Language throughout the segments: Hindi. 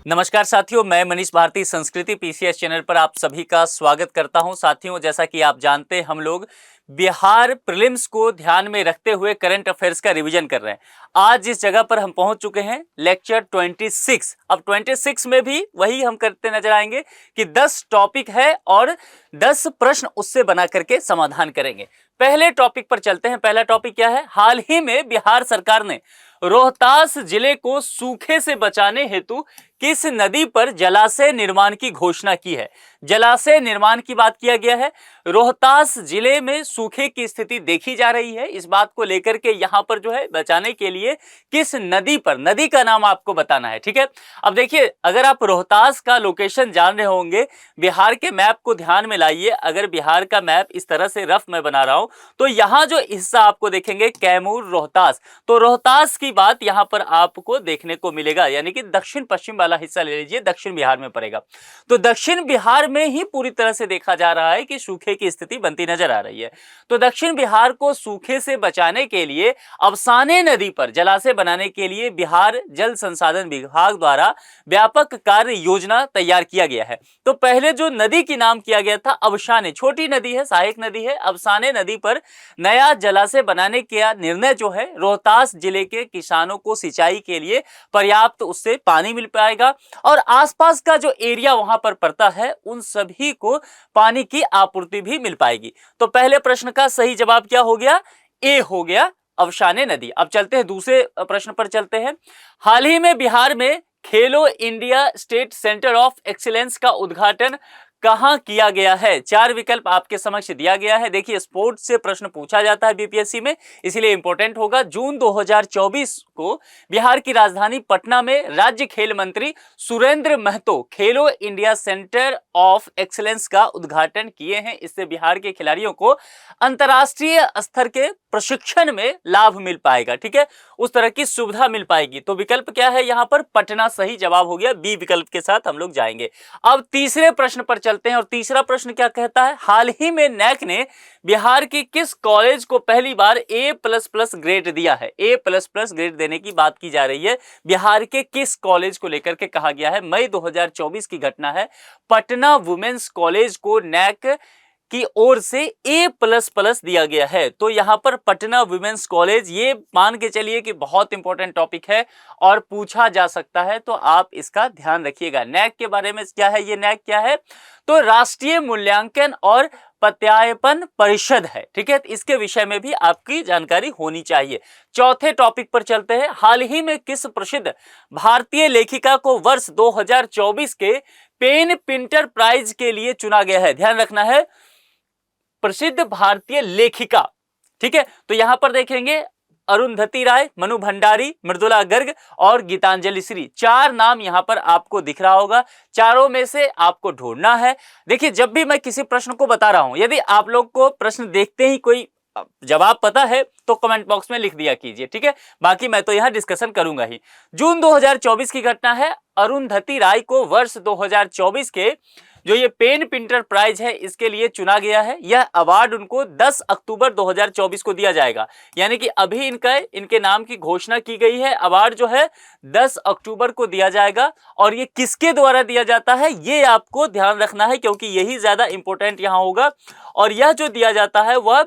नमस्कार साथियों, मैं मनीष भारती संस्कृति पीसीएस चैनल पर आप सभी का स्वागत करता हूं। साथियों, जैसा कि आप जानते हैं, हम लोग बिहार प्रीलिम्स को ध्यान में रखते हुए करंट अफेयर्स का रिवीजन कर रहे हैं। आज इस जगह पर हम पहुंच चुके हैं, लेक्चर 26। अब 26 में भी वही हम करते नजर आएंगे कि 10 टॉपिक है और 10 प्रश्न उससे बना करके समाधान करेंगे। पहले टॉपिक पर चलते हैं। पहला टॉपिक क्या है? हाल ही में बिहार सरकार ने रोहतास जिले को सूखे से बचाने हेतु किस नदी पर जलाशय निर्माण की घोषणा की है? जलाशय निर्माण की बात किया गया है। रोहतास जिले में सूखे की स्थिति देखी जा रही है। इस बात को लेकर के यहां पर जो है बचाने के लिए किस नदी पर, नदी का नाम आपको बताना है। ठीक है, अब देखिए, अगर आप रोहतास का लोकेशन जान रहे होंगे, बिहार के मैप को ध्यान में लाइए। अगर बिहार का मैप इस तरह से रफ मैं बना रहा हूं तो यहां जो हिस्सा आपको देखेंगे कैमूर रोहतास, तो रोहतास की बात यहां पर आपको देखने को मिलेगा, यानी कि दक्षिण पश्चिम वाला हिस्सा ले लीजिए, दक्षिण बिहार में पड़ेगा। तो दक्षिण बिहार में ही पूरी तरह से देखा जा रहा है कि सूखे की स्थिति बनती नजर आ रही है। तो दक्षिण बिहार को सूखे से बचाने के लिए अफसाने नदी पर जलाशय बनाने के लिए बिहार जल संसाधन विभाग द्वारा व्यापक कार्य योजना तैयार किया गया है। तो पहले जो नदी की नाम किया गया था अफसाने, छोटी नदी है, सहायक नदी है, अफसाने नदी पर नया जलाशय बनाने का निर्णय जो है, रोहतास जिले के किसानों को सिंचाई के लिए पर्याप्त उससे पानी मिल पाएगा और आसपास का जो एरिया वहां पर पड़ता है उन सभी को पानी की आपूर्ति भी मिल पाएगी। तो पहले प्रश्न का सही जवाब क्या हो गया? ए हो गया, अफसाने नदी। अब चलते हैं दूसरे प्रश्न पर चलते हैं। हाल ही में बिहार में खेलो India state centre of excellence का उद्घाटन कहां किया गया है? 4 विकल्प आपके समक्ष दिया गया है। देखिए, स्पोर्ट्स से प्रश्न पूछा जाता है बीपीएससी में, इसीलिए इंपॉर्टेंट होगा। जून 2024 को बिहार की राजधानी पटना में राज्य खेल मंत्री सुरेंद्र महतो खेलो इंडिया सेंटर ऑफ एक्सीलेंस का उद्घाटन किए हैं। इससे बिहार के खिलाड़ियों को अंतर्राष्ट्रीय स्तर के प्रशिक्षण में लाभ मिल पाएगा। ठीक है, उस तरह की सुविधा मिल पाएगी। तो विकल्प क्या है यहां पर? पटना सही जवाब हो गया। बी विकल्प के साथ हम लोग जाएंगे। अब तीसरे प्रश्न पर चलते हैं और तीसरा प्रश्न क्या कहता है? हाल ही में नैक ने बिहार के किस कॉलेज को पहली बार A++ ग्रेड दिया है? A++ ग्रेड देने की बात की जा रही है। बिहार के किस कॉलेज को लेकर के कहा गया है? मई 2024 की घटना है। पटना वुमेन्स कॉलेज को नैक की ओर से A++ दिया गया है। तो यहां पर पटना वुमेन्स कॉलेज, ये मान के चलिए कि बहुत इंपॉर्टेंट टॉपिक है और पूछा जा सकता है, तो आप इसका ध्यान रखिएगा। नैक के बारे में क्या है? ये नैक क्या है? तो राष्ट्रीय मूल्यांकन और प्रत्यायपन परिषद है। ठीक है, इसके विषय में भी आपकी जानकारी होनी चाहिए। चौथे टॉपिक पर चलते हैं। हाल ही में किस प्रसिद्ध भारतीय लेखिका को वर्ष 2024 के पेन पिंटर प्राइज के लिए चुना गया है? ध्यान रखना है, प्रसिद्ध भारतीय लेखिका। ठीक है, तो यहां पर देखेंगे अरुंधति राय, मनु भंडारी, मृदुला गर्ग और गीतांजलि श्री। 4 नाम यहां पर आपको दिख रहा होगा। चारों में से आपको ढूंढना है। देखिए, जब भी मैं किसी प्रश्न को बता रहा हूं, यदि आप लोग को प्रश्न देखते ही कोई जवाब पता है तो कमेंट बॉक्स में लिख दिया कीजिए। ठीक है, बाकी मैं तो यहां डिस्कशन करूंगा ही। जून 2024 की घटना है। अरुंधति राय को वर्ष 2024 के जो ये पेन पिंटर प्राइज है इसके लिए चुना गया है। यह अवार्ड उनको 10 अक्टूबर 2024 को दिया जाएगा, यानी कि अभी इनके नाम की घोषणा की गई है। अवार्ड जो है 10 अक्टूबर को दिया जाएगा और ये किसके द्वारा दिया जाता है ये आपको ध्यान रखना है, क्योंकि यही ज्यादा इंपॉर्टेंट यहां होगा। और यह जो दिया जाता है वह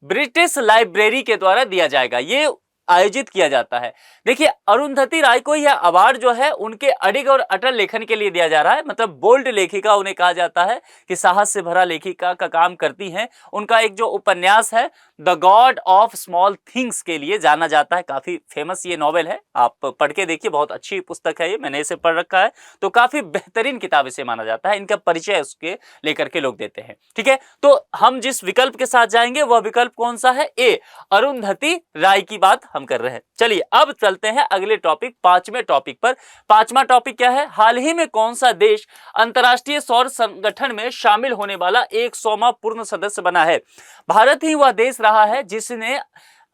ब्रिटिश लाइब्रेरी के द्वारा दिया जाएगा, ये आयोजित किया जाता है। देखिए, अरुंधति राय को यह अवार्ड जो है उनके अडिग और अटल लेखन के लिए दिया जा रहा है। मतलब बोल्ड लेखिका उन्हें कहा जाता है कि साहस से भरा लेखिका का काम करती हैं। उनका एक जो उपन्यास है the God of small things के लिए जाना जाता है। काफी फेमस ये नॉवेल है, आप पढ़ के देखिए, बहुत अच्छी पुस्तक है ये, मैंने इसे पढ़ रखा है। तो काफी बेहतरीन किताब इसे माना जाता है। इनका परिचय उसके लेकर के लोग देते हैं। ठीक है, तो हम जिस विकल्प के साथ जाएंगे वह विकल्प कौन सा है? ए, अरुंधति राय की बात हम कर रहे हैं। चलिए अब चलते हैं अगले टॉपिक, 5वें टॉपिक पर। 5वां टॉपिक क्या है? हाल ही में कौन सा देश अंतर्राष्ट्रीय सौर संगठन में शामिल होने वाला 100वां पूर्ण सदस्य बना है? भारत ही वह देश रहा है जिसने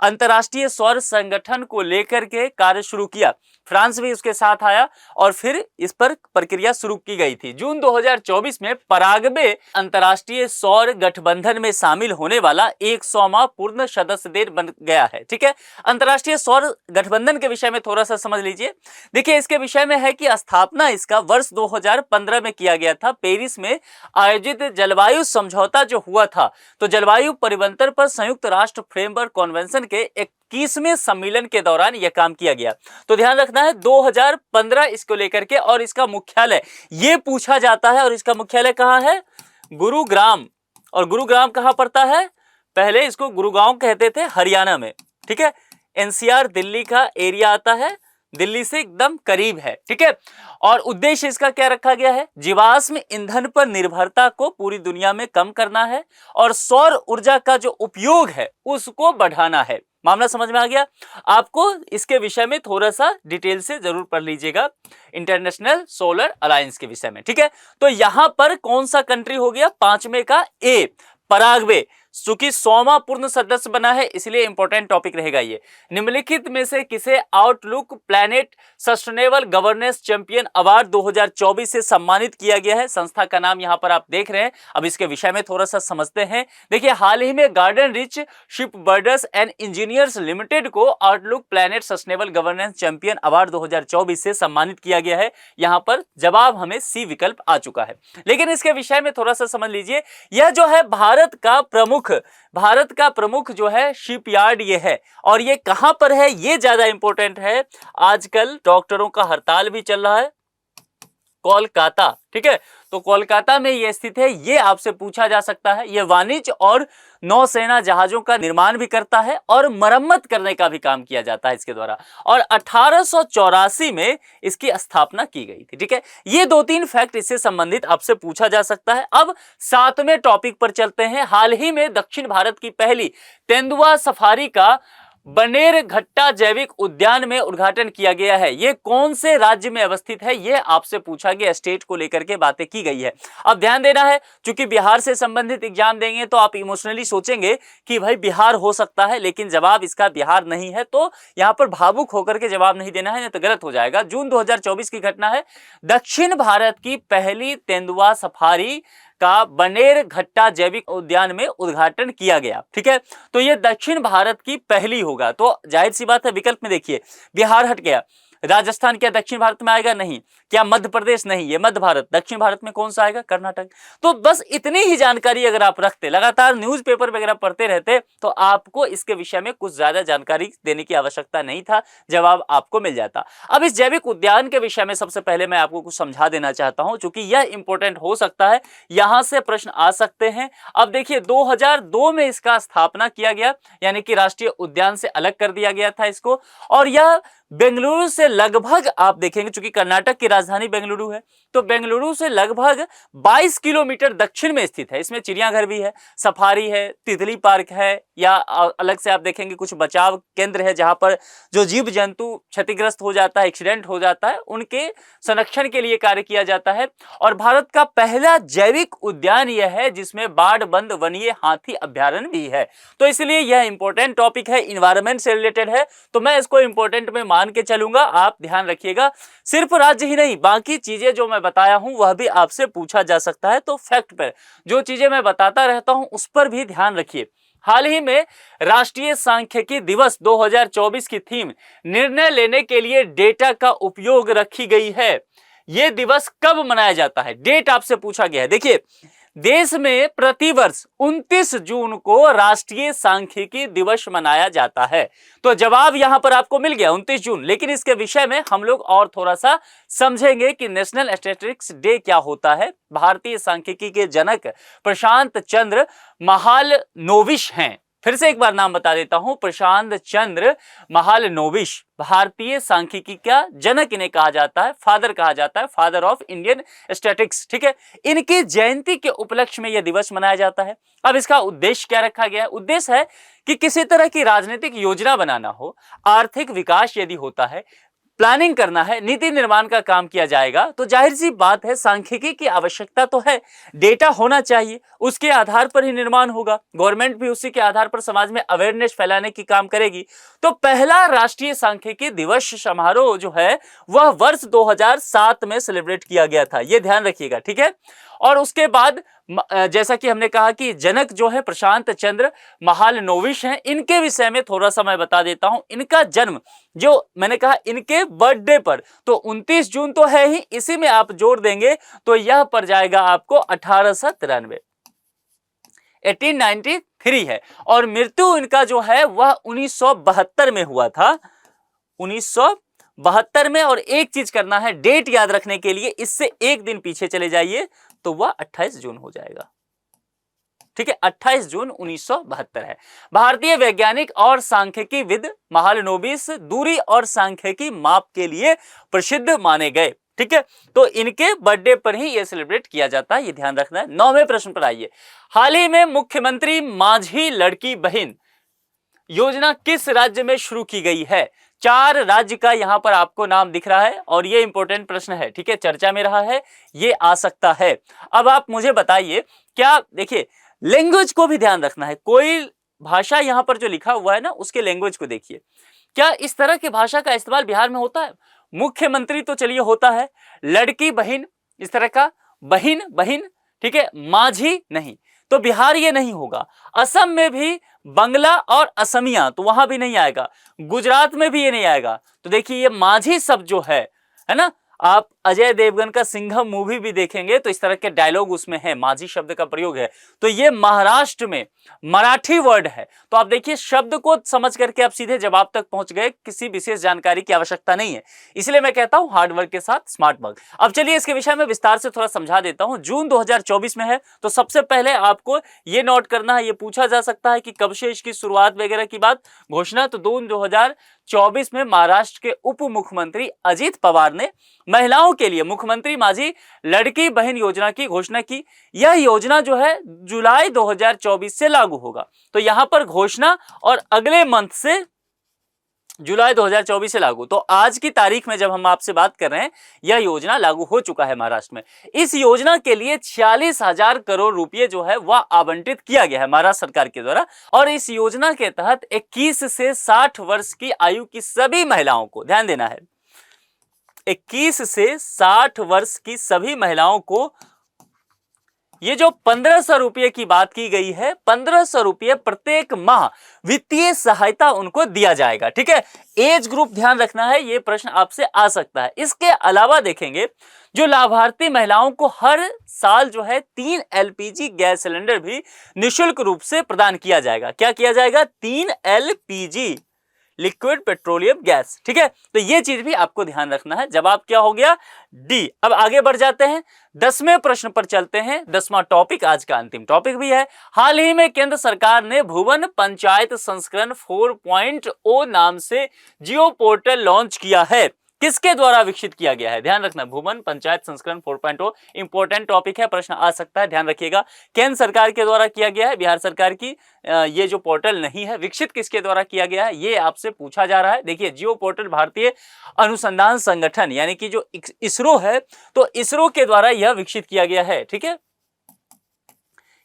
अंतर्राष्ट्रीय सौर संगठन को लेकर के कार्य शुरू किया। फ्रांस भी उसके साथ आया और फिर इस पर प्रक्रिया शुरू की गई थी। जून 2024 में पराग्वे अंतर्राष्ट्रीय सौर गठबंधन में शामिल होने वाला 100वां पूर्ण सदस्य देश बन गया है। ठीक है, अंतर्राष्ट्रीय सौर गठबंधन के विषय में थोड़ा सा समझ लीजिए। देखिए, इसके विषय में है कि स्थापना इसका वर्ष 2015 में किया गया था। पेरिस में आयोजित जलवायु समझौता जो हुआ था, तो जलवायु परिवर्तन पर संयुक्त राष्ट्र फ्रेमवर्क कन्वेंशन के 21वें सम्मेलन के दौरान यह काम किया गया। तो ध्यान रखना है 2015 इसको लेकर के, और इसका मुख्यालय ये पूछा जाता है, और इसका मुख्यालय कहाँ है? गुरुग्राम। और गुरुग्राम कहाँ पड़ता है? पहले इसको गुरुगांव कहते थे, हरियाणा में। ठीक है, एनसीआर दिल्ली का एरिया आता है, दिल्ली से एकदम करीब है। ठीक है, और उद्देश्य इसका क्या रखा गया है? जीवाश्म ईंधन पर निर्भरता को पूरी दुनिया में कम करना है और सौर ऊर्जा का जो उपयोग है उसको बढ़ाना है। मामला समझ में आ गया? आपको इसके विषय में थोड़ा सा डिटेल से जरूर पढ़ लीजिएगा, इंटरनेशनल सोलर अलायंस के विषय में। ठीक है, तो यहां पर कौन सा कंट्री हो गया? 5वें का ए, पराग्वे, चूंकि 100वां पूर्ण सदस्य बना है, इसलिए इंपॉर्टेंट टॉपिक रहेगा ये। निम्नलिखित में से किसे outlook Planet Sustainable Governance Champion Award 2024 से सम्मानित किया गया है? संस्था का नाम यहां पर आप देख रहे हैं। अब इसके विषय में थोड़ा सा समझते हैं। देखिए, हाल ही में Garden Reach Shipbuilders and Engineers Limited को Outlook Planet Sustainable Governance Champion Award 2024 से सम्मानित किया गया है। यहां पर जवाब हमें सी विकल्प आ चुका है। लेकिन इसके विषय में थोड़ा सा समझ लीजिए। यह जो है भारत का प्रमुख जो है शिपयार्ड ये है, और ये कहां पर है ये ज्यादा इंपॉर्टेंट है। आजकल डॉक्टरों का हड़ताल भी चल रहा है, कोलकाता। ठीक है, तो कोलकाता में ये स्थित है, ये आपसे पूछा जा सकता है। ये वाणिज्य और नौसेना जहाजों का निर्माण भी करता है और मरम्मत करने का भी काम किया जाता है इसके द्वारा, और 1884 में इसकी स्थापना की गई थी। ठीक है, ये 2-3 फैक्ट इससे संबंधित आपसे पूछा जा सकता है। अब 7वें टॉपिक पर चलते हैं। हाल ही में दक्षिण भारत की पहली तेंदुआ सफारी का बनेरघट्टा जैविक उद्यान में उद्घाटन किया गया है। यह कौन से राज्य में अवस्थित है, यह आपसे पूछा गया। स्टेट को लेकर के बातें की गई है। अब ध्यान देना है, क्योंकि बिहार से संबंधित एग्जाम देंगे तो आप इमोशनली सोचेंगे कि भाई बिहार हो सकता है, लेकिन जवाब इसका बिहार नहीं है। तो यहां पर भावुक होकर के जवाब नहीं देना है, नहीं तो गलत हो जाएगा। जून 2024 की घटना है। दक्षिण भारत की पहली तेंदुआ सफारी का बनेरघट्टा जैविक उद्यान में उद्घाटन किया गया। ठीक है, तो ये दक्षिण भारत की पहली होगा। तो जाहिर सी बात है, विकल्प में देखिए बिहार हट गया। राजस्थान क्या दक्षिण भारत में आएगा? नहीं। क्या मध्य प्रदेश? नहीं, ये मध्य भारत। दक्षिण भारत में कौन सा आएगा? कर्नाटक। तो बस इतनी ही जानकारी अगर आप रखते, लगातार न्यूज़पेपर वगैरह पढ़ते रहते, तो आपको इसके विषय में कुछ ज्यादा जानकारी देने की आवश्यकता नहीं था, जवाब आपको मिल जाता। अब इस जैविक उद्यान के विषय में सबसे पहले मैं आपको कुछ समझा देना चाहता हूं, क्योंकि यह इंपॉर्टेंट हो सकता है, यहां से प्रश्न आ सकते हैं। अब देखिए, 2002 में इसका स्थापना किया गया, यानी कि राष्ट्रीय उद्यान से अलग कर दिया गया था इसको, और यह बेंगलुरु से लगभग, आप देखेंगे चूंकि कर्नाटक की राजधानी बेंगलुरु है, तो बेंगलुरु से लगभग 22 किलोमीटर दक्षिण में स्थित है। इसमें चिड़ियाघर भी है, सफारी है, तितली पार्क है, या अलग से आप देखेंगे कुछ बचाव केंद्र है, जहां पर जो जीव जंतु क्षतिग्रस्त हो जाता है, एक्सीडेंट हो जाता है, उनके संरक्षण के लिए कार्य किया जाता है। और भारत का पहला जैविक उद्यान यह है जिसमें बाड़बंद वनीय हाथी अभ्यारण्य भी है। तो इसलिए यह इंपॉर्टेंट टॉपिक है, इन्वायरमेंट से रिलेटेड है, तो मैं इसको इंपॉर्टेंट में मान के चलूंगा। आप ध्यान रखिएगा, सिर्फ राज्य ही नहीं, बाकी चीजें जो मैं बताया हूं वह भी आपसे पूछा जा सकता है। तो फैक्ट पर जो चीजें मैं बताता रहता हूं उस पर भी ध्यान रखिए। हाल ही में राष्ट्रीय सांख्यिकी दिवस 2024 की थीम निर्णय लेने के लिए डेटा का उपयोग रखी गई है। यह दिवस कब मनाया जाता है? डेट आपसे पूछा गया है। देखिए, देश में प्रतिवर्ष 29 जून को राष्ट्रीय सांख्यिकी दिवस मनाया जाता है। तो जवाब यहां पर आपको मिल गया, 29 जून। लेकिन इसके विषय में हम लोग और थोड़ा सा समझेंगे कि नेशनल स्टैटिस्टिक्स डे क्या होता है। भारतीय सांख्यिकी के जनक प्रशांत चंद्र महालनोबिस हैं। फिर से एक बार नाम बता देता हूं, प्रशांत चंद्र महालनोबिस भारतीय सांख्यिकी का जनक इन्हें कहा जाता है, फादर कहा जाता है, फादर ऑफ इंडियन स्टैटिस्टिक्स। ठीक है, इनकी जयंती के उपलक्ष्य में यह दिवस मनाया जाता है। अब इसका उद्देश्य क्या रखा गया है? उद्देश्य है कि किसी तरह की राजनीतिक योजना बनाना हो, आर्थिक विकास यदि होता है, प्लानिंग करना है, नीति निर्माण का काम किया जाएगा, तो जाहिर सी बात है सांख्यिकी की आवश्यकता तो है, डेटा होना चाहिए, उसके आधार पर ही निर्माण होगा। गवर्नमेंट भी उसी के आधार पर समाज में अवेयरनेस फैलाने की काम करेगी। तो पहला राष्ट्रीय सांख्यिकी दिवस समारोह जो है वह वर्ष 2007 में सेलिब्रेट किया गया था, यह ध्यान रखिएगा, ठीक है। और उसके बाद जैसा कि हमने कहा कि जनक जो है प्रशांत चंद्र महालनोबिस हैं, इनके विषय में थोड़ा सा मैं बता देता हूं। इनका जन्म जो मैंने कहा इनके बर्थडे पर, तो 29 जून तो है ही, इसी में आप जोड़ देंगे तो यह पड़ जाएगा आपको 1893, 1893 है। और मृत्यु इनका जो है वह 1972 में हुआ था, 1972 में। और एक चीज करना है, डेट याद रखने के लिए इससे एक दिन पीछे चले जाइए तो वह 28 जून हो जाएगा, ठीक है। 28 जून 1972 है। भारतीय वैज्ञानिक और सांख्यिकी विद महालनोबिस दूरी और सांख्यिकी माप के लिए प्रसिद्ध माने गए, ठीक है। तो इनके बर्थडे पर ही यह सेलिब्रेट किया जाता है, यह ध्यान रखना है। 9वें प्रश्न पर आइए। हाल ही में मुख्यमंत्री माझी लड़की बहन योजना किस राज्य में शुरू की गई है? 4 राज्य का यहां पर आपको नाम दिख रहा है और ये इंपॉर्टेंट प्रश्न है, ठीक है, चर्चा में रहा है, ये आ सकता है। अब आप मुझे बताइए, क्या देखिए लैंग्वेज को भी ध्यान रखना है, कोई भाषा यहां पर जो लिखा हुआ है ना उसके लैंग्वेज को देखिए, क्या इस तरह की भाषा का इस्तेमाल बिहार में होता है? मुख्यमंत्री तो चलिए होता है, लड़की बहन इस तरह का, बहन बहन, ठीक है, माझी नहीं, तो बिहार ये नहीं होगा। असम में भी बंगला और असमिया, तो वहां भी नहीं आएगा। गुजरात में भी ये नहीं आएगा। तो देखिए ये माझी शब्द जो है ना, आप अजय देवगन का सिंघम मूवी भी देखेंगे तो इस तरह के डायलॉग उसमें है, माझी शब्द का प्रयोग है। तो ये महाराष्ट्र में मराठी वर्ड है। तो आप देखिए शब्द को समझ करके आप सीधे जवाब तक पहुंच गए, किसी विशेष जानकारी की आवश्यकता नहीं है। इसलिए मैं कहता हूं हार्ड वर्क के साथ स्मार्ट वर्क। अब चलिए इसके विषय में विस्तार से थोड़ा समझा देता हूं। जून 2024 में है, तो सबसे पहले आपको ये नोट करना है, ये पूछा जा सकता है कि कब से इसकी शुरुआत वगैरह की बात, घोषणा तो जून 2024 में महाराष्ट्र के उप मुख्यमंत्री अजित पवार ने महिलाओं के लिए मुख्यमंत्री माझी लड़की बहन योजना की घोषणा की। यह योजना जो है जुलाई 2024 से लागू होगा। तो यहां पर घोषणा और अगले मंथ से जुलाई 2024 से लागू। तो आज की तारीख में जब हम आपसे बात कर रहे हैं यह योजना लागू हो चुका है महाराष्ट्र में। इस योजना के लिए 46,000 करोड़ रुपए जो है वह आवंटित किया गया है महाराष्ट्र सरकार के द्वारा। और इस योजना के तहत 21 से 60 वर्ष की आयु की सभी महिलाओं को, ध्यान देना है, 21 से 60 वर्ष की सभी महिलाओं को ये जो 1500 रुपये की बात की गई है, 1500 रुपये प्रत्येक माह वित्तीय सहायता उनको दिया जाएगा, ठीक है। एज ग्रुप ध्यान रखना है, ये प्रश्न आपसे आ सकता है। इसके अलावा देखेंगे जो लाभार्थी महिलाओं को हर साल जो है 3 एलपीजी गैस सिलेंडर भी निःशुल्क रूप से प्रदान किया जाएगा। क्या किया जाएगा? 3 एलपीजी लिक्विड पेट्रोलियम गैस, ठीक है। तो ये चीज भी आपको ध्यान रखना है। जवाब क्या हो गया? डी। अब आगे बढ़ जाते हैं, 10वें प्रश्न पर चलते हैं। 10वां टॉपिक आज का अंतिम टॉपिक भी है। हाल ही में केंद्र सरकार ने भुवन पंचायत संस्करण 4.0 नाम से जियो पोर्टल लॉन्च किया है। किसके द्वारा विकसित किया गया है? ध्यान रखना, भुवन पंचायत संस्करण 4.0 इंपॉर्टेंट टॉपिक है, प्रश्न आ सकता है, ध्यान रखिएगा। केंद्र सरकार के द्वारा किया गया है, बिहार सरकार की ये जो पोर्टल नहीं है। विकसित किसके द्वारा किया गया है ये आपसे पूछा जा रहा है। देखिए जियो पोर्टल भारतीय अनुसंधान संगठन यानी कि जो इसरो है, तो इसरो के द्वारा यह विकसित किया गया है, ठीक है।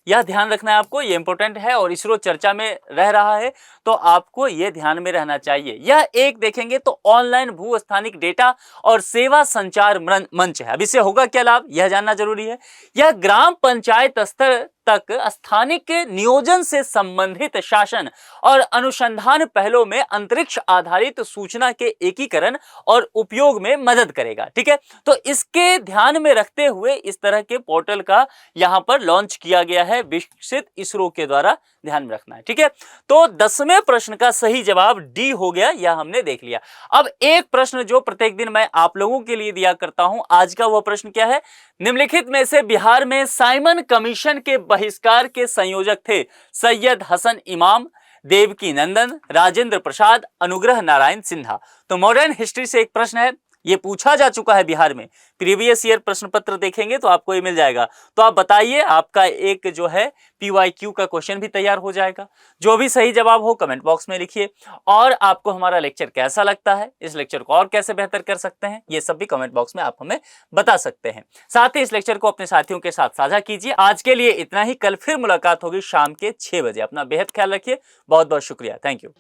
यह ध्यान रखना है आपको, यह इंपॉर्टेंट है और इसरो चर्चा में रह रहा है, तो आपको यह ध्यान में रहना चाहिए। यह एक देखेंगे तो ऑनलाइन भू स्थानिक डेटा और सेवा संचार मंच है। अब इससे होगा क्या लाभ, यह जानना जरूरी है। यह ग्राम पंचायत स्तर तक स्थानिक नियोजन से संबंधित शासन और अनुसंधान पहलों में अंतरिक्ष आधारित सूचना के एकीकरण और उपयोग में मदद करेगा, ठीक है। तो इसके ध्यान में रखते हुए इस तरह के पोर्टल का यहां पर लॉन्च किया गया है, विकसित इसरो के द्वारा, ध्यान में रखना है, ठीक है। तो 10वें प्रश्न का सही जवाब डी हो गया, यह हमने देख लिया। अब एक प्रश्न जो प्रत्येक दिन मैं आप लोगों के लिए दिया करता हूं, आज का वह प्रश्न क्या है? निम्नलिखित में से बिहार में साइमन कमीशन के बहिष्कार के संयोजक थे सैयद हसन इमाम, देवकी नंदन, राजेंद्र प्रसाद, अनुग्रह नारायण सिन्हा। तो मॉडर्न हिस्ट्री से एक प्रश्न है, ये पूछा जा चुका है बिहार में। प्रीवियस ईयर प्रश्न पत्र देखेंगे तो आपको ये मिल जाएगा। तो आप बताइए, आपका एक जो है PYQ का क्वेश्चन भी तैयार हो जाएगा। जो भी सही जवाब हो कमेंट बॉक्स में लिखिए। और आपको हमारा लेक्चर कैसा लगता है, इस लेक्चर को और कैसे बेहतर कर सकते हैं, ये सब भी कमेंट बॉक्स में आप हमें बता सकते हैं। साथ ही इस लेक्चर को अपने साथियों के साथ साझा कीजिए। आज के लिए इतना ही, कल फिर मुलाकात होगी शाम के 6 बजे। अपना बेहद ख्याल रखिए। बहुत बहुत शुक्रिया। Thank you.